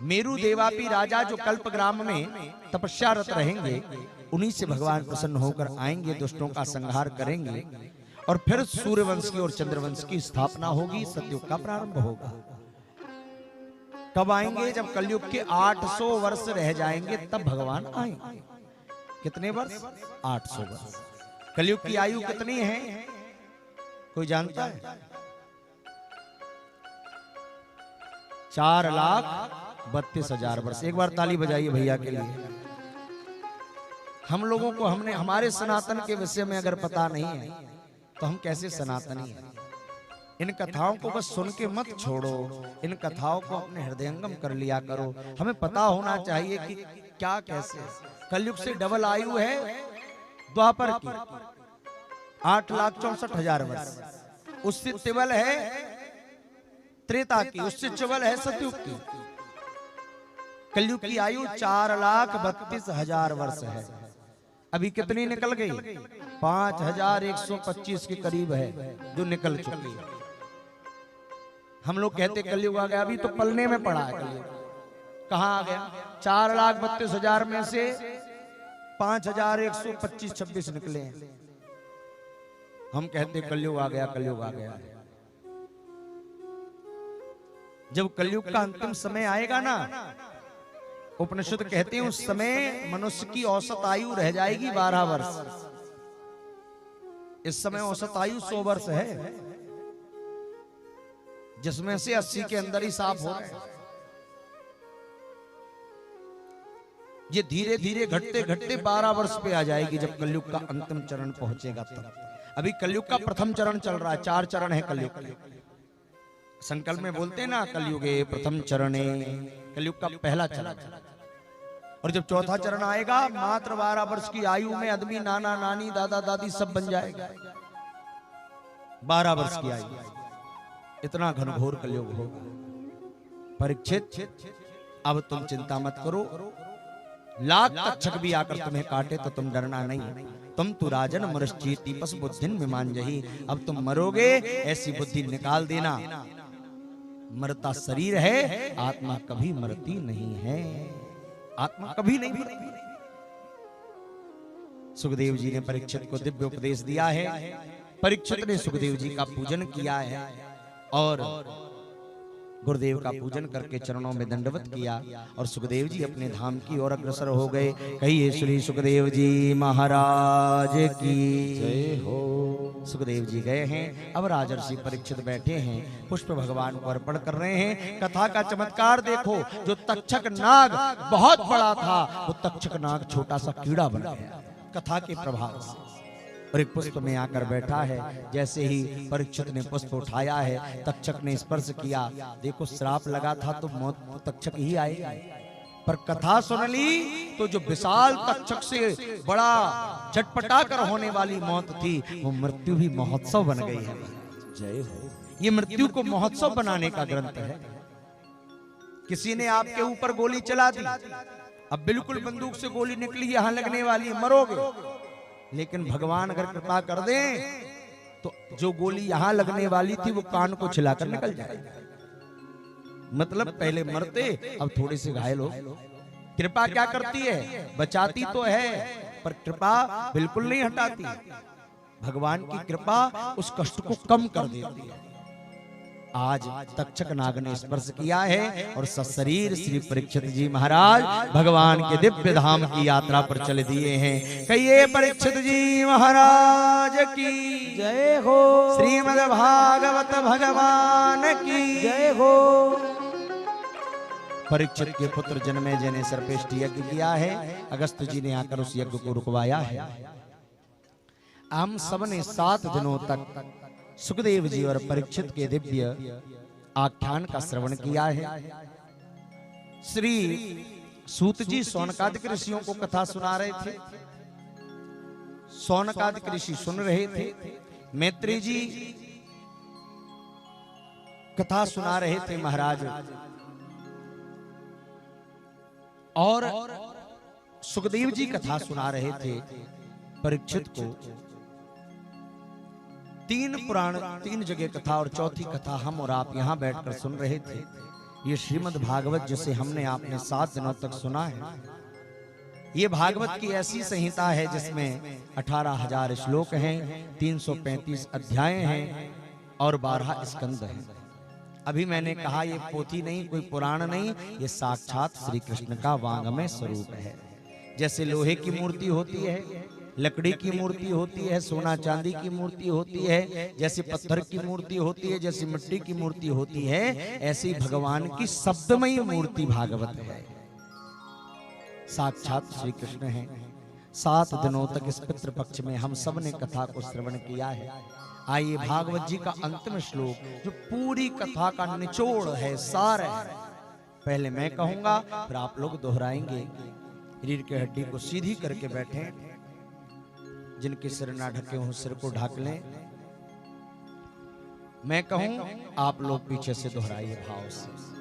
मेरु देवापी राजा जो कल्पग्राम में तपस्यारत रहेंगे, उन्हीं से भगवान प्रसन्न होकर आएंगे, दुष्टों का संहार करेंगे और फिर सूर्यवंश की और चंद्रवंश की स्थापना होगी, सतयुग का प्रारंभ होगा। कब आएंगे? जब कलयुग के 800 वर्ष रह जाएंगे तब भगवान आएंगे। कितने वर्ष? 800 वर्ष। कलयुग की आयु कितनी है? कोई जानता है? 4,32,000 वर्ष। एक बार ताली बजाइए भैया के लिए। हम लोगों को हमारे सनातन के विषय में अगर पता नहीं है तो हम कैसे सनातनी हैं? इन कथाओं को बस सुन के मत छोड़ो, इन कथाओं को अपने हृदयंगम कर लिया करो। हमें पता होना चाहिए कि क्या कैसे। कलयुग से डबल आयु है द्वापर की, 8,64,000 वर्ष। उससे तिबल है त्रेता की, उससे चबल है सतयुग की। कलयुग की आयु 4,32,000 वर्ष है। अभी कितनी निकल गई? 5,125 के करीब है जो निकल चुकी है। हम लोग कहते कलयुग आ गया, अभी तो पलने में पड़ा है कलयुग। कहां आ गया? 4,32,000 में से 5,125-26 निकले हैं। हम कहते कलयुग आ गया, कलयुग आ गया। जब कलयुग का अंतिम समय आएगा ना, उपनिषद कहते हैं उस समय मनुष्य की औसत आयु रह जाएगी 12 वर्ष। इस समय औसत आयु 100 वर्ष है, जिसमें से 80 के अंदर ही साफ हो रहे हैं। ये धीरे धीरे घटते घटते 12 वर्ष पे आ जाएगी जब कलयुग का अंतिम चरण पहुंचेगा तब। अभी कलयुग का प्रथम चरण चल रहा है, 4 चरण है कलयुग के। संकल्प में बोलते हैं ना, कलयुगे प्रथम चरणे, कलयुग का पहला चरण। और जब चौथा चरण आएगा, मात्र 12 वर्ष की आयु में आदमी नाना नानी दादा दादी सब बन जाएगा। 12 वर्ष की आयु, इतना घनघोर कलयुग होगा। परीक्षित, अब तुम चिंता मत करो, लाख तक्षक भी आकर तुम्हें काटे तो तुम डरना नहीं। तुम तु राजन मरश्चेति पस बुद्धिन विमांजहि। अब तुम मरोगे, ऐसी बुद्धि निकाल देना। मरता शरीर है, आत्मा कभी मरती नहीं है। आत्मा कभी नहीं मरती। सुखदेव जी ने परीक्षित को दिव्य उपदेश दिया है। परीक्षित ने सुखदेव जी का पूजन किया है और गुरुदेव का पूजन करके चरणों में दंडवत किया और सुखदेव जी अपने धाम की ओर अग्रसर हो गए। कहिए श्री सुखदेव जी महाराज की जय हो। सुखदेव जी गए हैं, अब राजर्षि परीक्षित बैठे हैं, पुष्प भगवान को अर्पण कर रहे हैं। कथा का चमत्कार देखो, जो तक्षक नाग बहुत बड़ा था, वो तक्षक नाग छोटा सा कीड़ा बन गया कथा के प्रभाव से, और एक पुष्प में आकर बैठा है। जैसे ही परीक्षित ने पुष्प उठाया है, तक्षक ने स्पर्श किया। देखो श्राप लगा था तो मौत तक्षक ही आएगी, पर कथा सुन ली तो जो विशाल तक्षक से बड़ा चटपटा कर होने वाली मौत थी, वो मृत्यु भी महोत्सव बन गई है। जय हो। ये मृत्यु को महोत्सव बनाने का ग्रंथ है। किसी ने आपके ऊपर गोली चला दी, अब बिल्कुल बंदूक से गोली निकली, यहां लगने वाली, मरोगे। लेकिन भगवान अगर कृपा कर दे तो जो गोली यहां लगने वाली थी वो कान को छिलाकर निकल जाएगी। मतलब पहले मरते, अब थोड़े से घायल हो। कृपा क्या करती है? बचाती तो है, पर कृपा बिल्कुल नहीं हटाती। भगवान की कृपा उस कष्ट को कम कर देती है। आज तक्षक नाग ने स्पर्श किया है और सशरीर श्री परीक्षित जी महाराज भगवान के दिव्य धाम की यात्रा पर चल दिए हैं। कहिए परीक्षित जी महाराज की जय हो। श्रीमद् भागवत भगवान की जय हो। परीक्षित के पुत्र जन्मेजय ने सर्वश्रेष्ठ यज्ञ किया है। अगस्त जी ने आकर उस यज्ञ को रुकवाया है। हम सब ने 7 दिनों तक सुखदेव जी और परीक्षित के दिव्य आख्यान का श्रवण किया है। श्री सूत जी शौनकादिक ऋषियों को कथा सुना रहे थे। शौनकादिक ऋषि सुन रहे थे। मैत्री जी कथा सुना रहे थे महाराज, और सुखदेव जी कथा सुना रहे थे परीक्षित को। 3 पुराण, 3 जगह कथा और चौथी कथा हम और आप यहां बैठकर सुन रहे थे। ये श्रीमद् भागवत जिसे हमने आपने 7 दिनों तक सुना है, ये भागवत की ऐसी संहिता है जिसमें 18,000 श्लोक हैं, 335 अध्याय हैं और 12 स्कंद हैं। अभी मैंने कहा ये पोथी नहीं, कोई पुराण नहीं, ये साक्षात श्री कृष्ण का वांगमय स्वरूप है। जैसे लोहे की मूर्ति होती है, लकड़ी की मूर्ति होती है, सोना चांदी की मूर्ति होती है, जैसे पत्थर की मूर्ति होती है, जैसे मिट्टी की मूर्ति होती है, ऐसी भगवान की शब्दमयी मूर्ति भागवत है। साक्षात श्री कृष्ण है। 7 दिनों तक इस पितृपक्ष में हम सब ने कथा को श्रवण किया है। आइए भागवत जी का अंतिम श्लोक जो पूरी कथा का निचोड़ है, सार है, पहले मैं कहूंगा फिर आप लोग दोहराएंगे। रीढ़ की हड्डी को सीधी करके बैठे, जिनके सिर ना ढके हों सिर को ढक लें। मैं कहूं आप लोग पीछे से दोहराइए भाव से।